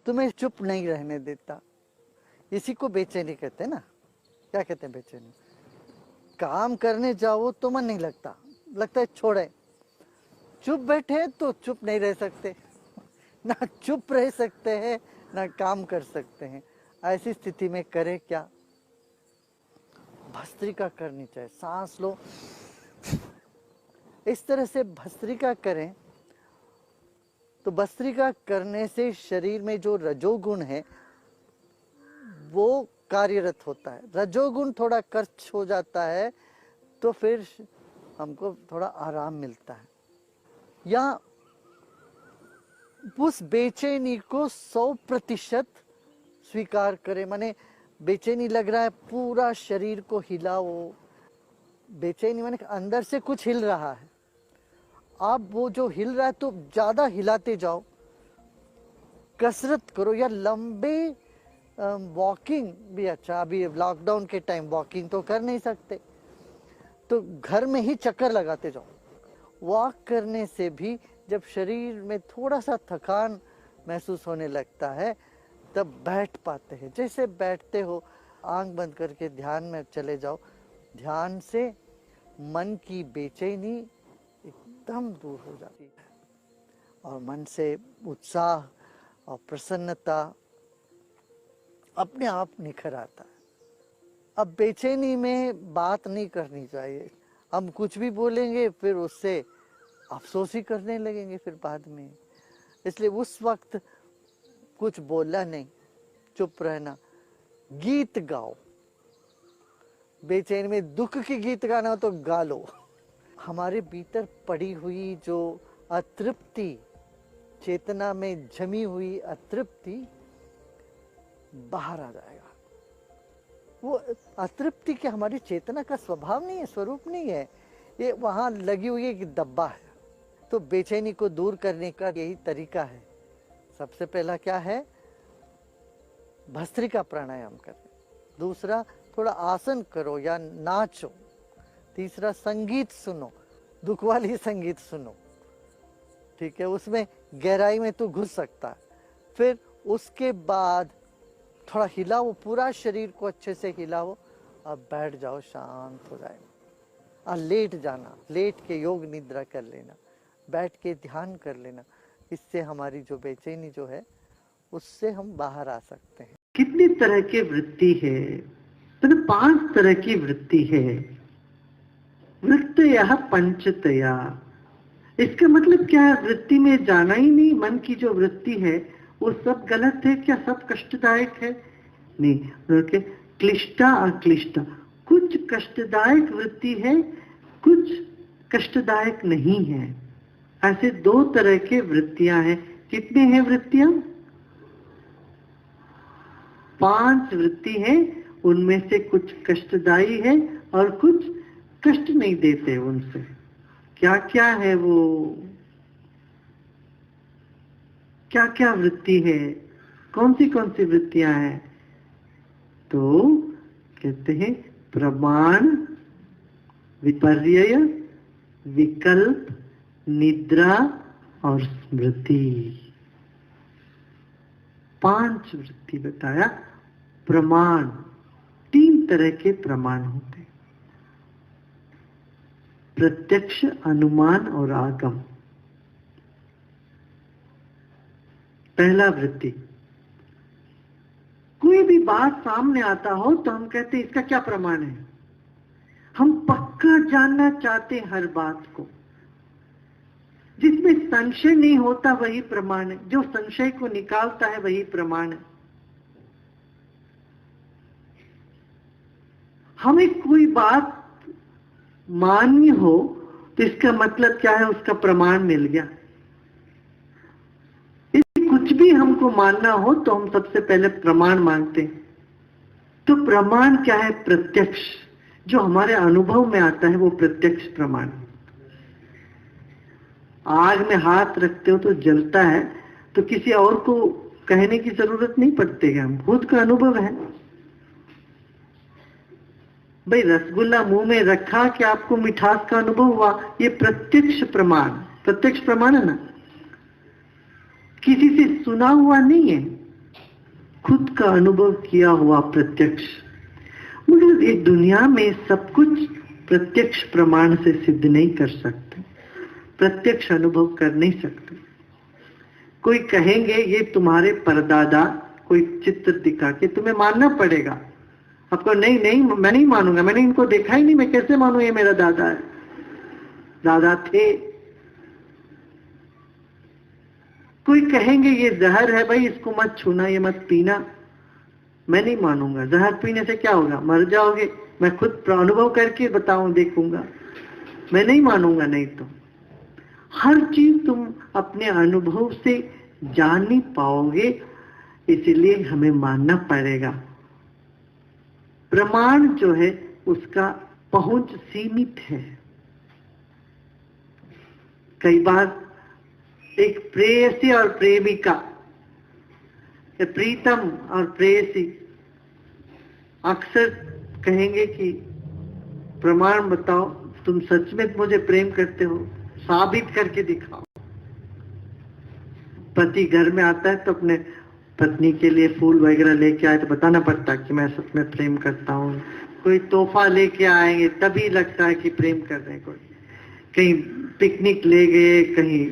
तुम्हें चुप नहीं रहने देता। इसी को बेचैनी कहते हैं ना। क्या कहते हैं बेचैनी? काम करने जाओ तो मन नहीं लगता, लगता है छोड़े। चुप बैठे तो चुप नहीं रह सकते, ना चुप रह सकते हैं ना काम कर सकते हैं। ऐसी स्थिति में करें क्या? भस्त्रिका करनी चाहिए। सांस लो, इस तरह से भस्त्रिका करें तो भस्त्रिका करने से शरीर में जो रजोगुण है वो कार्यरत होता है। रजोगुण थोड़ा खर्च हो जाता है तो फिर हमको थोड़ा आराम मिलता है। या उस बेचैनी को 100% स्वीकार करें। माने बेचैनी लग रहा है, पूरा शरीर को हिलाओ। बेचैनी माने अंदर से कुछ हिल रहा है, आप वो जो हिल रहा है तो ज्यादा हिलाते जाओ। कसरत करो या लंबे वॉकिंग भी अच्छा। अभी लॉकडाउन के टाइम वॉकिंग तो कर नहीं सकते, तो घर में ही चक्कर लगाते जाओ। वॉक करने से भी जब शरीर में थोड़ा सा थकान महसूस होने लगता है तब बैठ पाते हैं। जैसे बैठते हो, आंख बंद करके ध्यान में चले जाओ। ध्यान से मन की बेचैनी एकदम दूर हो जाती है और मन से उत्साह और प्रसन्नता अपने आप निखर आता है। अब बेचैनी में बात नहीं करनी चाहिए। हम कुछ भी बोलेंगे फिर उससे अफसोस ही करने लगेंगे फिर बाद में। इसलिए उस वक्त कुछ बोलना नहीं, चुप रहना। गीत गाओ। बेचैनी में दुख की गीत गाना हो तो गा लो। हमारे भीतर पड़ी हुई जो अतृप्ति, चेतना में जमी हुई अतृप्ति बाहर आ जाएगा। वो अतृप्ति क्या हमारी चेतना का स्वभाव नहीं है, स्वरूप नहीं है। ये वहां लगी हुई एक डब्बा है। तो बेचैनी को दूर करने का यही तरीका है। सबसे पहला क्या है? भस्त्रिका प्राणायाम करें। दूसरा, थोड़ा आसन करो या नाचो। तीसरा, संगीत सुनो, दुख वाली संगीत सुनो, ठीक है, उसमें गहराई में तू घुस सकता है। फिर उसके बाद थोड़ा हिलाओ, पूरा शरीर को अच्छे से हिलाओ। अब बैठ जाओ, शांत हो जाएगा। लेट जाना, लेट के योग निद्रा कर लेना, बैठ के ध्यान कर लेना। इससे हमारी जो बेचैनी जो है उससे हम बाहर आ सकते हैं। कितनी तरह की वृत्ति है? तो 5 तरह की वृत्ति है। वृत्तयः पंचतया। इसका मतलब क्या है? वृत्ति में जाना ही नहीं। मन की जो वृत्ति है वो सब गलत है क्या? सब कष्टदायक है? नहीं। क्लिष्टा अक्लिष्टा, कुछ कष्टदायक वृत्ति है, कुछ कष्टदायक नहीं है। ऐसे 2 तरह के वृत्तियां हैं। कितने हैं वृत्तियां? 5 वृत्ति हैं। उनमें से कुछ कष्टदायी है और कुछ कष्ट नहीं देते उनसे। क्या क्या है वो? क्या क्या वृत्ति है? कौन सी वृत्तियां हैं? तो कहते हैं प्रमाण, विपर्यय, विकल्प, निद्रा और स्मृति। 5 वृत्ति बताया। प्रमाण, 3 तरह के प्रमाण होते हैं, प्रत्यक्ष, अनुमान और आगम। पहला वृत्ति, कोई भी बात सामने आता हो तो हम कहते हैं इसका क्या प्रमाण है। हम पक्का जानना चाहते हैं हर बात को। जिसमें संशय नहीं होता वही प्रमाण है। जो संशय को निकालता है वही प्रमाण है। हमें कोई बात मान्य हो तो इसका मतलब क्या है? उसका प्रमाण मिल गया। कुछ भी हमको मानना हो तो हम सबसे पहले प्रमाण मांगते हैं। तो प्रमाण क्या है? प्रत्यक्ष, जो हमारे अनुभव में आता है वो प्रत्यक्ष प्रमाण। आग में हाथ रखते हो तो जलता है, तो किसी और को कहने की जरूरत नहीं पड़ती है, हम खुद का अनुभव है। भाई रसगुल्ला मुंह में रखा कि आपको मिठास का अनुभव हुआ, ये प्रत्यक्ष प्रमाण है ना, किसी से सुना हुआ नहीं है। खुद का अनुभव किया हुआ प्रत्यक्ष। मगर ये दुनिया में सब कुछ प्रत्यक्ष प्रमाण से सिद्ध नहीं कर सकते, प्रत्यक्ष अनुभव कर नहीं सकते। कोई कहेंगे ये तुम्हारे परदादा, कोई चित्र दिखा के तुम्हें मानना पड़ेगा। आपको नहीं नहीं मैं नहीं मानूंगा, मैंने इनको देखा ही नहीं, मैं कैसे मानूं ये मेरा दादा है, दादा थे। कोई कहेंगे ये जहर है भाई, इसको मत छूना, ये मत पीना, मैं नहीं मानूंगा। जहर पीने से क्या होगा, मर जाओगे। मैं खुद अनुभव करके बताऊं, देखूंगा, मैं नहीं मानूंगा। नहीं तो हर चीज तुम अपने अनुभव से जान नहीं पाओगे, इसलिए हमें मानना पड़ेगा। प्रमाण जो है उसका पहुंच सीमित है। कई बार एक प्रेयसी और प्रेमिका, प्रीतम और प्रेयसी अक्सर कहेंगे कि प्रमाण बताओ, तुम सच में मुझे प्रेम करते हो, साबित करके दिखाओ। पति घर में आता है तो अपने पत्नी के लिए फूल वगैरह लेके आए तो बताना पड़ता है कि मैं सच में प्रेम करता हूँ। कोई तोहफा लेके आएंगे तभी लगता है कि प्रेम कर रहे हैं। कोई कहीं पिकनिक ले गए, कहीं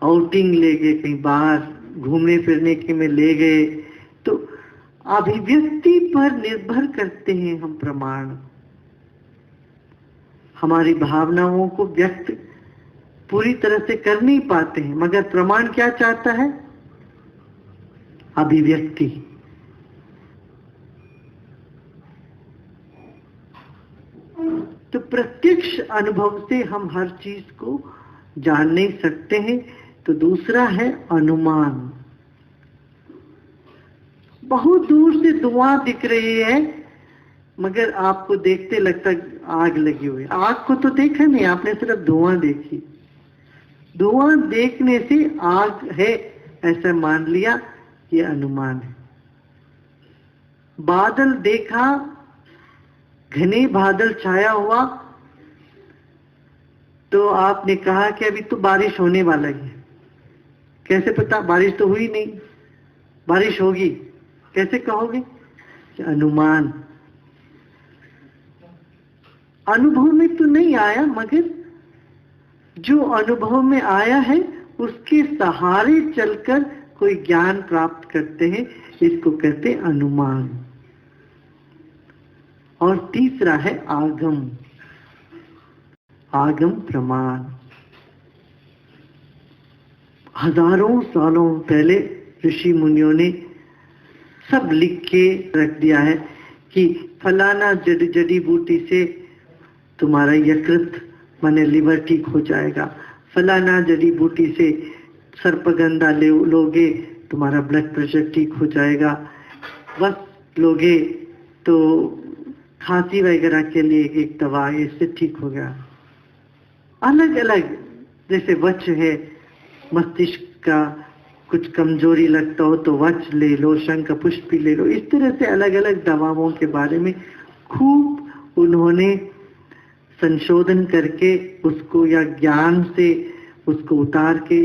आउटिंग ले गए, कहीं बाहर घूमने फिरने के में ले गए, तो अभिव्यक्ति पर निर्भर करते हैं हम प्रमाण। हमारी भावनाओं को व्यक्त पूरी तरह से कर नहीं पाते हैं, मगर प्रमाण क्या चाहता है, अभिव्यक्ति। तो प्रत्यक्ष अनुभव से हम हर चीज को जान नहीं सकते हैं। तो दूसरा है अनुमान। बहुत दूर से धुआं दिख रही है, मगर आपको देखते लगता आग लगी हुई। आग को तो देखा नहीं आपने, सिर्फ धुआं देखी। धुआं देखने से आग है ऐसा मान लिया, ये अनुमान है। बादल देखा, घने बादल छाया हुआ, तो आपने कहा कि अभी तो बारिश होने वाला है। कैसे पता, बारिश तो हुई नहीं, बारिश होगी, कैसे कहोगे, अनुमान। अनुभव में तो नहीं आया, मगर जो अनुभव में आया है उसके सहारे चलकर कोई ज्ञान प्राप्त करते हैं, इसको कहते हैं अनुमान। और तीसरा है आगम, आगम प्रमाण। हजारों सालों पहले ऋषि मुनियों ने सब लिख के रख दिया है कि फलाना जड़ी बूटी से तुम्हारा यकृत माने लिवर ठीक हो जाएगा, फलाना जड़ी बूटी से सर्पगंधा लोगे तुम्हारा ब्लड प्रेशर ठीक हो जाएगा, बस लोगे तो खांसी वगैरह के लिए एक दवा, इससे ठीक हो गया। अलग अलग, जैसे वच है, मस्तिष्क का कुछ कमजोरी लगता हो तो वच ले लो, शंख पुष्पी ले लो। इस तरह से अलग अलग दवाओं के बारे में खूब उन्होंने संशोधन करके उसको, या ज्ञान से उसको उतार के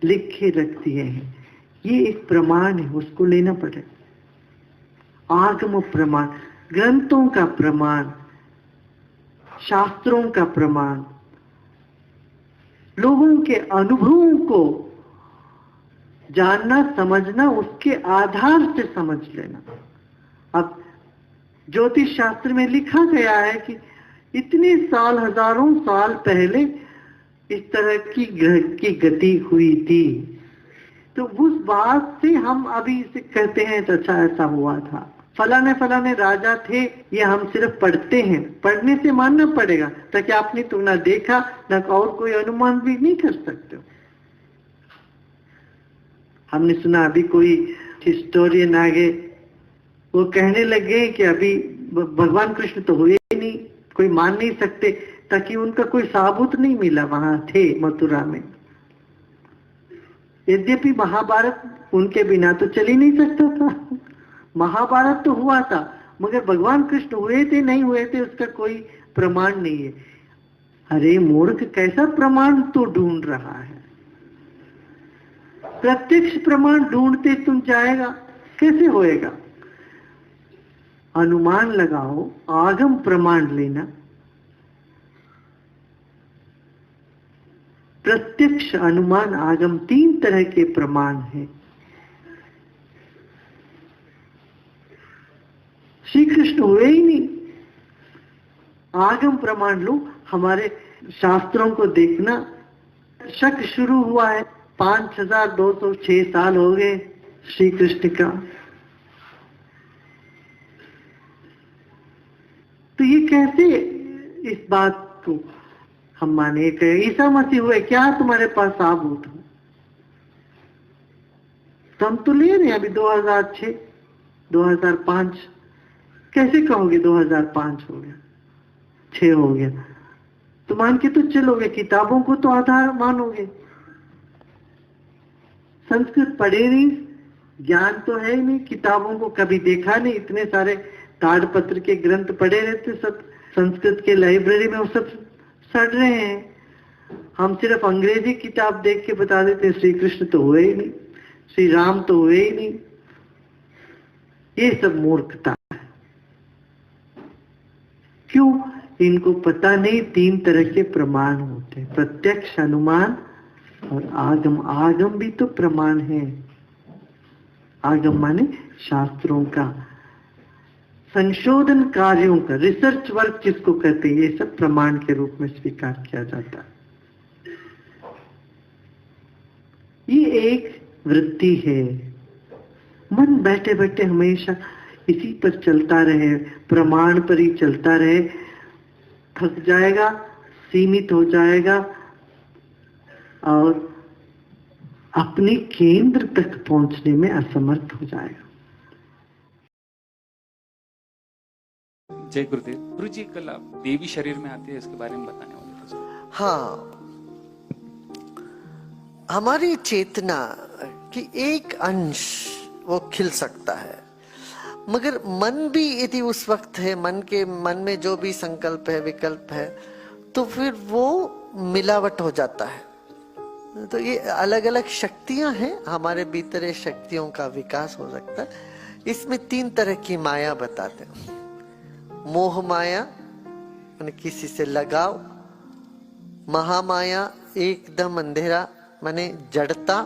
लिख के रख दिए हैं। ये एक प्रमाण है, उसको लेना पड़े। आगम प्रमाण, ग्रंथों का प्रमाण, शास्त्रों का प्रमाण, लोगों के अनुभवों को जानना समझना, उसके आधार से समझ लेना। अब ज्योतिष शास्त्र में लिखा गया है कि इतने साल, हजारों साल पहले इस तरह की ग्रह की गति हुई थी, तो उस बात से हम अभी इसे कहते हैं तो अच्छा ऐसा हुआ था, फलाने राजा थे, ये हम सिर्फ पढ़ते हैं। पढ़ने से मानना पड़ेगा, ताकि आपने तो ना देखा ना और कोई अनुमान भी नहीं कर सकते हो। हमने सुना अभी कोई हिस्टोरियन आगे वो कहने लगे कि अभी भगवान कृष्ण तो हुए ही नहीं, कोई मान नहीं सकते, ताकि उनका कोई साबुत नहीं मिला, वहां थे मथुरा में। यद्यपि महाभारत उनके बिना तो चल ही नहीं सकता था। महाभारत तो हुआ था, मगर भगवान कृष्ण हुए थे नहीं हुए थे उसका कोई प्रमाण नहीं है। अरे मूर्ख, कैसा प्रमाण तो ढूंढ रहा है। प्रत्यक्ष प्रमाण ढूंढते तुम जाएगा, कैसे होएगा? अनुमान लगाओ, आगम प्रमाण लेना। प्रत्यक्ष, अनुमान, आगम, 3 तरह के प्रमाण हैं। श्री कृष्ण हुए ही नहीं। आगम प्रमाण लो, हमारे शास्त्रों को देखना। शक शुरू हुआ है, 5206 साल हो गए श्री कृष्ण का। तो ये कैसे इस बात को हम माने कि ईसा मसीह हुए, क्या तुम्हारे पास साबूत हो? तो हम तो ले रहे हैं अभी 2006, 2005। कैसे कहोगे 2005 हो गया, 6 हो गया? तो मान के तो चलोगे, किताबों को तो आधार मानोगे। संस्कृत पढ़े नहीं, ज्ञान तो है ही नहीं, किताबों को कभी देखा नहीं। इतने सारे ताड़पत्र के ग्रंथ पढ़े रहते सब संस्कृत के लाइब्रेरी में, वो सब सड़ रहे हैं। हम सिर्फ अंग्रेजी किताब देख के बता देते श्री कृष्ण तो हुए ही नहीं, श्री राम तो हुए ही नहीं। ये सब मूर्खता है। क्यों? इनको पता नहीं 3 तरह के प्रमाण होते हैं, प्रत्यक्ष, अनुमान और आगम। आगम भी तो प्रमाण है। आगम माने शास्त्रों का, संशोधन कार्यों का, रिसर्च वर्क जिसको कहते हैं, ये सब प्रमाण के रूप में स्वीकार किया जाता है। ये एक वृत्ति है। मन बैठे बैठे हमेशा इसी पर चलता रहे, प्रमाण पर ही चलता रहे, थक जाएगा, सीमित हो जाएगा और अपने केंद्र तक पहुंचने में असमर्थ हो जाएगा। जय गुरुदेव। गुरु जी, कल आप देवी शरीर में आते हैं, इसके बारे में बताने वाले थे। हाँ, हमारी चेतना की एक अंश वो खिल सकता है, मगर मन भी यदि उस वक्त है, मन में जो भी संकल्प है, विकल्प है, तो फिर वो मिलावट हो जाता है। तो ये अलग अलग शक्तियां हैं, हमारे भीतर ये शक्तियों का विकास हो सकता है। इसमें 3 तरह की माया बताते हैं। मोह माया यानी किसी से लगाव, महामाया एकदम अंधेरा माने जड़ता,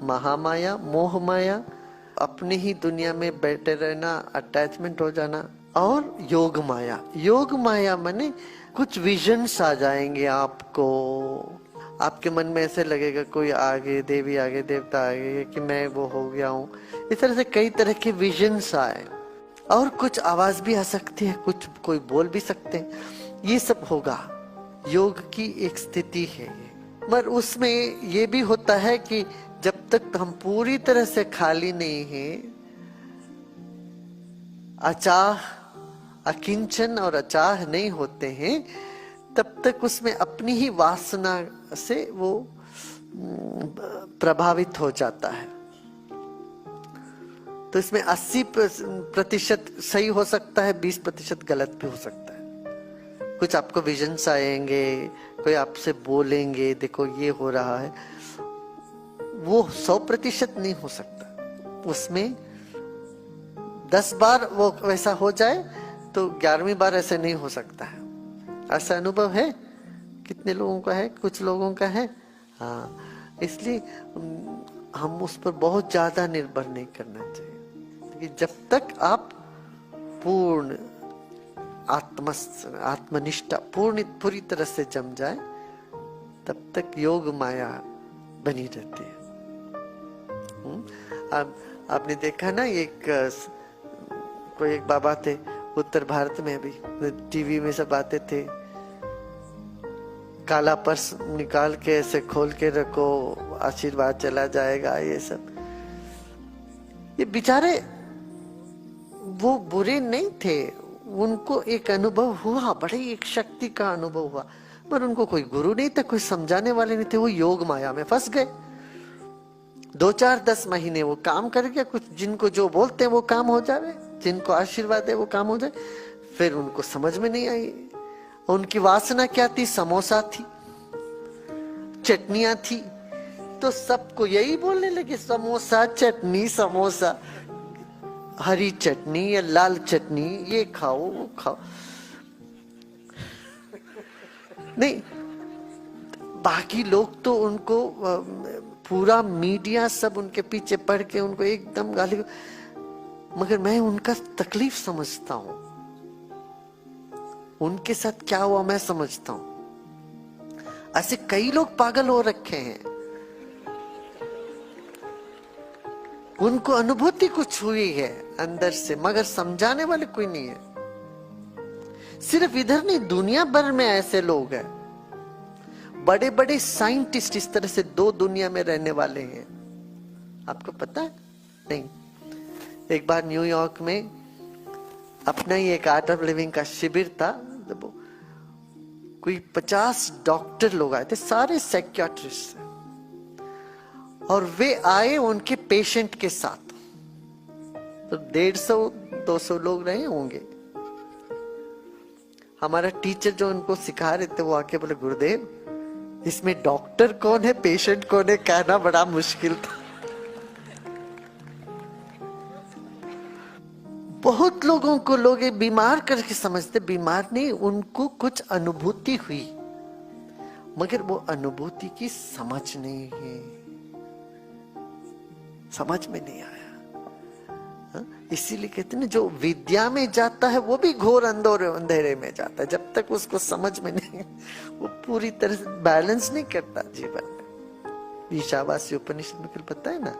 महामाया, मोह माया अपनी ही दुनिया में बैठे रहना, अटैचमेंट हो जाना, और योग माया। योग माया माने कुछ विजन्स आ जाएंगे आपको, आपके मन में ऐसे लगेगा कोई आगे, देवी आगे, देवता आगे, कि मैं वो हो गया हूँ। इस तरह से कई तरह के विजन्स आए, और कुछ आवाज भी आ सकती है, कुछ कोई बोल भी सकते हैं। ये सब होगा, योग की एक स्थिति है ये। मगर उसमें ये भी होता है कि जब तक हम पूरी तरह से खाली नहीं हैं, अचाह, अकिंचन और अचाह नहीं होते हैं, तब तक उसमें अपनी ही वासना से वो प्रभावित हो जाता है। तो इसमें 80% सही हो सकता है, 20% गलत भी हो सकता है। कुछ आपको विजन्स आएंगे, कोई आपसे बोलेंगे देखो ये हो रहा है, वो 100% नहीं हो सकता। उसमें 10 बार वो वैसा हो जाए तो 11वीं बार ऐसे नहीं हो सकता है। ऐसा अनुभव है, कितने लोगों का है, कुछ लोगों का है। हाँ, इसलिए हम उस पर बहुत ज्यादा निर्भर नहीं करना चाहिए, कि जब तक आप पूर्ण आत्मनिष्ठा पूरी तरह से जम जाए, तब तक योग माया बनी रहती है। आपने देखा ना, कोई एक बाबा थे उत्तर भारत में, भी टीवी में सब आते थे, काला पर्स निकाल के ऐसे खोल के रखो, आशीर्वाद चला जाएगा, ये सब। ये बेचारे वो बुरे नहीं थे, उनको एक अनुभव हुआ, बड़ी एक शक्ति का अनुभव हुआ, पर उनको कोई गुरु नहीं था, कोई समझाने वाले नहीं थे। वो योग माया में फंस गए। 2, 4, 10 महीने वो काम कर गया, कुछ जिनको जो बोलते हैं वो काम हो जाए, जिनको आशीर्वाद है वो काम हो जाए। फिर उनको समझ में नहीं आई, उनकी वासना क्या थी? समोसा थी, चटनियां थी, तो सबको यही बोलने लगे, समोसा, चटनी, समोसा। हरी चटनी या लाल चटनी, ये खाओ वो खाओ। नहीं, बाकी लोग तो उनको पूरा मीडिया सब उनके पीछे पड़ के उनको एकदम गाली, मगर मैं उनका तकलीफ समझता हूं, उनके साथ क्या हुआ मैं समझता हूं। ऐसे कई लोग पागल हो रखे हैं, उनको अनुभूति कुछ हुई है अंदर से, मगर समझाने वाले कोई नहीं है। सिर्फ इधर नहीं, दुनिया भर में ऐसे लोग हैं। बड़े बड़े साइंटिस्ट इस तरह से दो दुनिया में रहने वाले हैं, आपको पता है? नहीं। एक बार न्यूयॉर्क में अपना ही एक आर्ट ऑफ लिविंग का शिविर था, कोई 50 डॉक्टर लोग आए थे, सारे साइकियाट्रिस्ट, और वे आए उनके पेशेंट के साथ, तो 150-200 लोग रहे होंगे। हमारा टीचर जो उनको सिखा रहे थे वो आके बोले, गुरुदेव इसमें डॉक्टर कौन है पेशेंट कौन है कहना बड़ा मुश्किल था। बहुत लोगों को लोग बीमार करके समझते, बीमार नहीं, उनको कुछ अनुभूति हुई, मगर वो अनुभूति की समझ नहीं है, समझ में नहीं आया। इसीलिए कहते हैं जो विद्या में जाता है वो भी घोर अंधेरे में जाता है, जब तक उसको समझ में नहीं, वो पूरी तरह से बैलेंस नहीं करता जीवन में। ईशावासी उपनिषद में फिर पता है ना,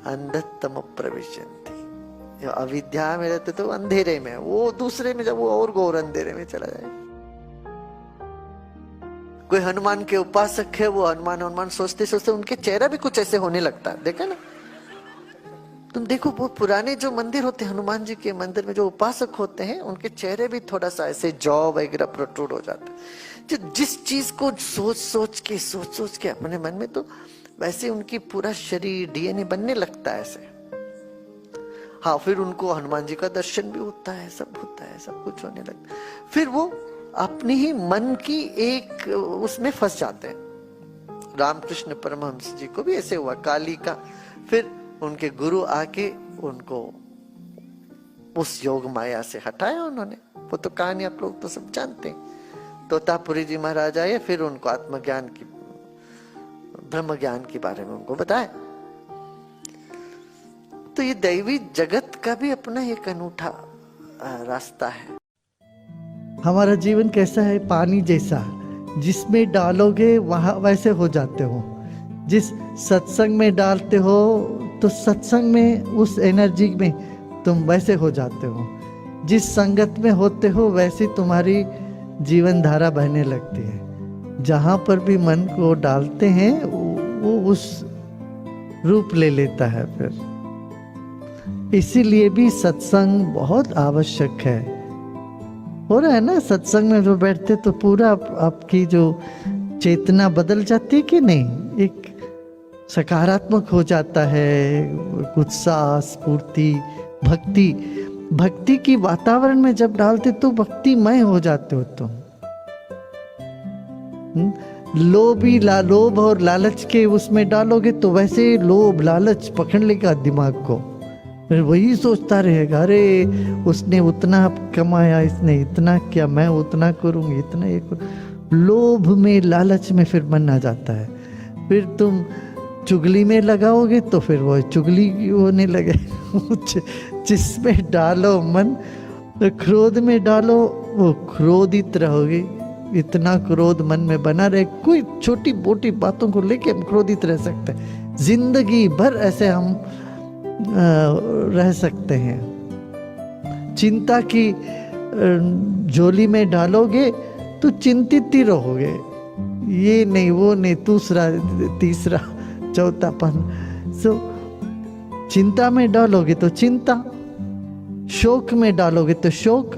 अंधतम प्रविशन्ति, अविद्या में रहते तो अंधेरे में, वो दूसरे में जब वो और घोर अंधेरे में चला जाए। कोई हनुमान के उपासक है, वो हनुमान सोचते सोचते उनके चेहरा भी कुछ ऐसे होने लगता है, देखा ना? तुम देखो वो पुराने जो मंदिर होते हैं, हनुमान जी के मंदिर में जो उपासक होते हैं, उनके चेहरे भी थोड़ा सा ऐसे जॉ वगैरह प्रोट्रूड हो जाता है। जो जिस चीज को सोच सोच के अपने मन में, तो वैसे उनकी पूरा शरीर डीएनए बनने लगता है ऐसे। हाँ, फिर उनको हनुमान जी का दर्शन भी होता है, सब होता है, सब कुछ होने लगता है। फिर वो अपनी ही मन की एक उसमें फंस जाते हैं। रामकृष्ण परमहंस जी को भी ऐसे हुआ, काली का, फिर उनके गुरु आके उनको उस योग माया से हटाया उन्होंने। वो तो कहानी आप लोग तो सब जानते हैं। तोतापुरी जी महाराज आए, फिर उनको आत्मज्ञान की, ब्रह्म ज्ञान के बारे में उनको बताया। तो ये दैवी जगत का भी अपना एक अनूठा रास्ता है। हमारा जीवन कैसा है? पानी जैसा, जिसमें डालोगे वहां वैसे हो जाते हो। जिस सत्संग में डालते हो तो सत्संग में, उस एनर्जी में तुम वैसे हो जाते हो। जिस संगत में होते हो वैसी तुम्हारी जीवन धारा बहने लगती है। जहाँ पर भी मन को डालते हैं वो उस रूप ले लेता है। फिर इसीलिए भी सत्संग बहुत आवश्यक है। हो रहा है ना, सत्संग में जो बैठते तो पूरा आपकी जो चेतना बदल जाती है कि नहीं, एक सकारात्मक हो जाता है, उत्साह, स्फूर्ति, भक्ति की वातावरण में जब डालते तो भक्तिमय हो जाते हो तुम। लोभ और लालच के उसमें डालोगे तो वैसे लोभ लालच पकड़ लेगा दिमाग को, फिर वही सोचता रहेगा, अरे उसने उतना कमाया, इसने इतना किया, मैं उतना करूंगी, इतना ये करूं। लोभ में लालच में फिर मन आ जाता है। फिर तुम चुगली में लगाओगे तो फिर वो चुगली होने लगे। जिसमें डालो मन, तो क्रोध में डालो वो क्रोधित रहोगे। इतना क्रोध मन में बना रहे, कोई छोटी मोटी बातों को लेके हम क्रोधित रह सकते हैं, जिंदगी भर ऐसे हम रह सकते हैं। चिंता की झोली में डालोगे तो चिंतित ही रहोगे, ये नहीं वो नहीं, दूसरा तीसरा चौथापन। चिंता में डालोगे तो चिंता, शोक में डालोगे तो शोक।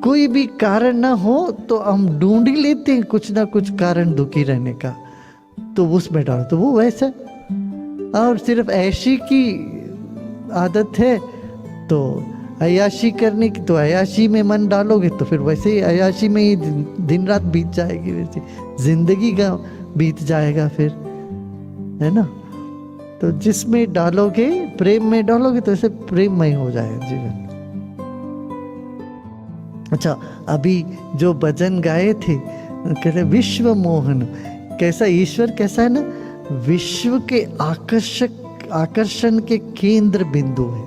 कोई भी कारण ना हो तो हम ढूंढ ही लेते हैं कुछ ना कुछ कारण दुखी रहने का, तो उसमें डालो तो वो वैसा। और सिर्फ ऐशी की आदत है तो अयाशी करने की, तो अयाशी में मन डालोगे तो फिर वैसे ही अयाशी में ही दिन रात बीत जाएगी, वैसे जिंदगी का बीत जाएगा फिर, है ना। तो जिसमें डालोगे, प्रेम में डालोगे तो ऐसे प्रेममय हो जाए जीवन। अच्छा, अभी जो भजन गाए थे, कहते विश्व मोहन, कैसा ईश्वर कैसा है ना, विश्व के आकर्षण के केंद्र बिंदु है।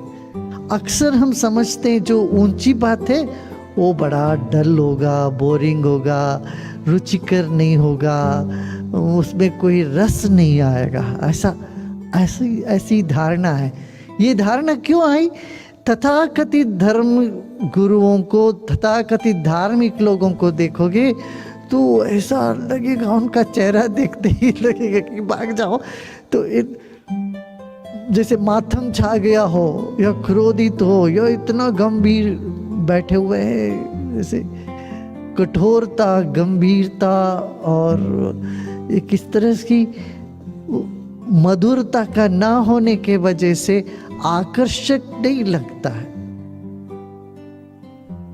अक्सर हम समझते हैं जो ऊंची बात है वो बड़ा डल होगा, बोरिंग होगा, रुचिकर नहीं होगा, उसमें कोई रस नहीं आएगा, ऐसी धारणा है। ये धारणा क्यों आई? तथाकथित धर्म गुरुओं को, तथाकथित धार्मिक लोगों को देखोगे तो ऐसा लगेगा, उनका चेहरा देखते ही लगेगा कि भाग जाओ। तो जैसे माथम छा गया हो या क्रोधित हो या इतना गंभीर बैठे हुए हैं, जैसे कठोरता, गंभीरता और एक इस तरह की मधुरता का ना होने के वजह से आकर्षक नहीं लगता है।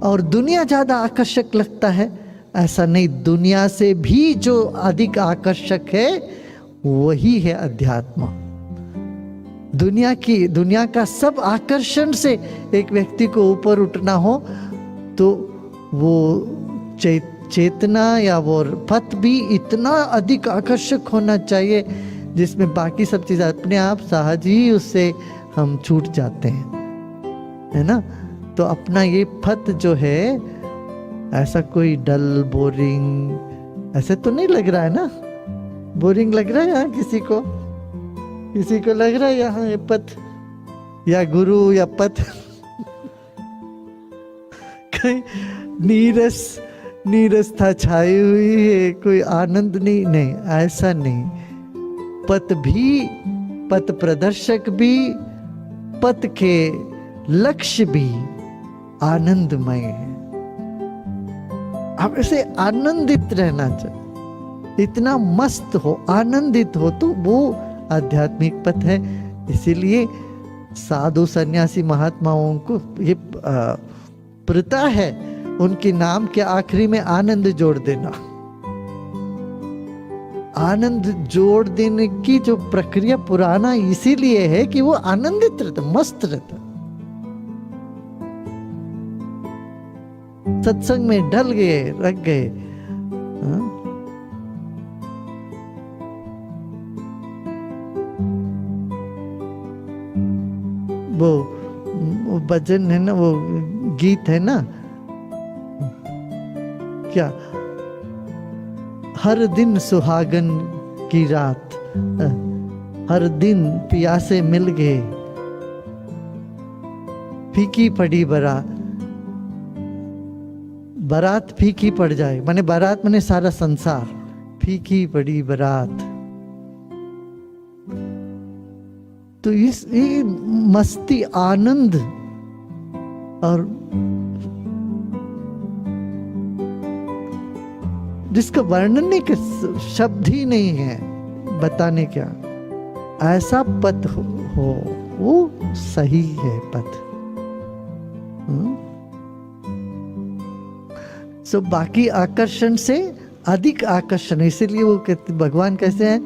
और दुनिया ज्यादा आकर्षक लगता है, ऐसा नहीं। दुनिया से भी जो अधिक आकर्षक है वही है अध्यात्म। दुनिया का सब आकर्षण से एक व्यक्ति को ऊपर उठना हो तो वो चेतना या वो पथ भी इतना अधिक आकर्षक होना चाहिए जिसमें बाकी सब चीज़ अपने आप सहज ही उससे हम छूट जाते हैं, है ना। तो अपना ये पथ जो है ऐसा कोई डल बोरिंग ऐसे तो नहीं लग रहा है ना। बोरिंग लग रहा है यहाँ किसी को लग रहा है यहाँ ये पथ या गुरु या पथ कहीं नीरसता छाई हुई है, कोई आनंद नहीं, ऐसा नहीं। पथ प्रदर्शक भी, पथ के लक्ष्य भी आनंदमय है। आप ऐसे आनंदित रहना चाहिए, इतना मस्त हो, आनंदित हो, तो वो आध्यात्मिक पथ है। इसीलिए साधु सन्यासी महात्माओं को ये प्रथा है, उनके नाम के आखिरी में आनंद जोड़ देना। आनंद जोड़ देने की जो प्रक्रिया पुराना इसीलिए है कि वो आनंदित रहता, मस्त रहता। सत्संग में ढल गए, रख गए। वो भजन है ना, वो गीत है ना, क्या हर दिन सुहागन की रात, हर दिन पियासे मिल गए, फीकी पड़ी बारात फीकी पड़ जाए, माने बारात माने सारा संसार, फीकी पड़ी बारात। तो ये मस्ती, आनंद और जिसका वर्णन नहीं कर, शब्द ही नहीं है बताने क्या, ऐसा पथ हो वो सही है पथ। सो बाकी आकर्षण से अधिक आकर्षण, इसीलिए वो कहते, भगवान कैसे हैं,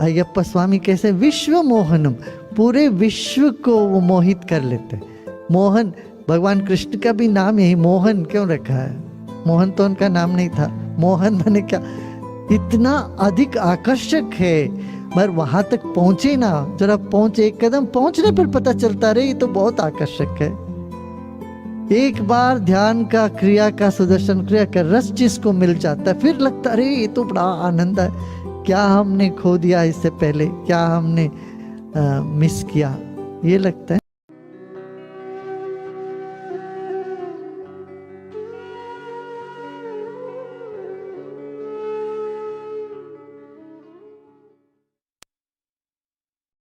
अय्यप्पा स्वामी कैसे हैं, विश्व मोहनम, पूरे विश्व को वो मोहित कर लेते हैं। मोहन, भगवान कृष्ण का भी नाम यही मोहन क्यों रखा है? मोहन तो उनका नाम नहीं था, मोहन माने क्या, इतना अधिक आकर्षक है। मगर वहां तक पहुंचे ना, जरा पहुंचे, एक कदम पहुंचने पर पता चलता रहे ये तो बहुत आकर्षक है। एक बार ध्यान का, क्रिया का, सुदर्शन क्रिया का रस जिसको मिल जाता है, फिर लगता अरे ये तो बड़ा आनंद है, क्या हमने खो दिया इससे पहले, क्या हमने मिस किया, ये लगता है।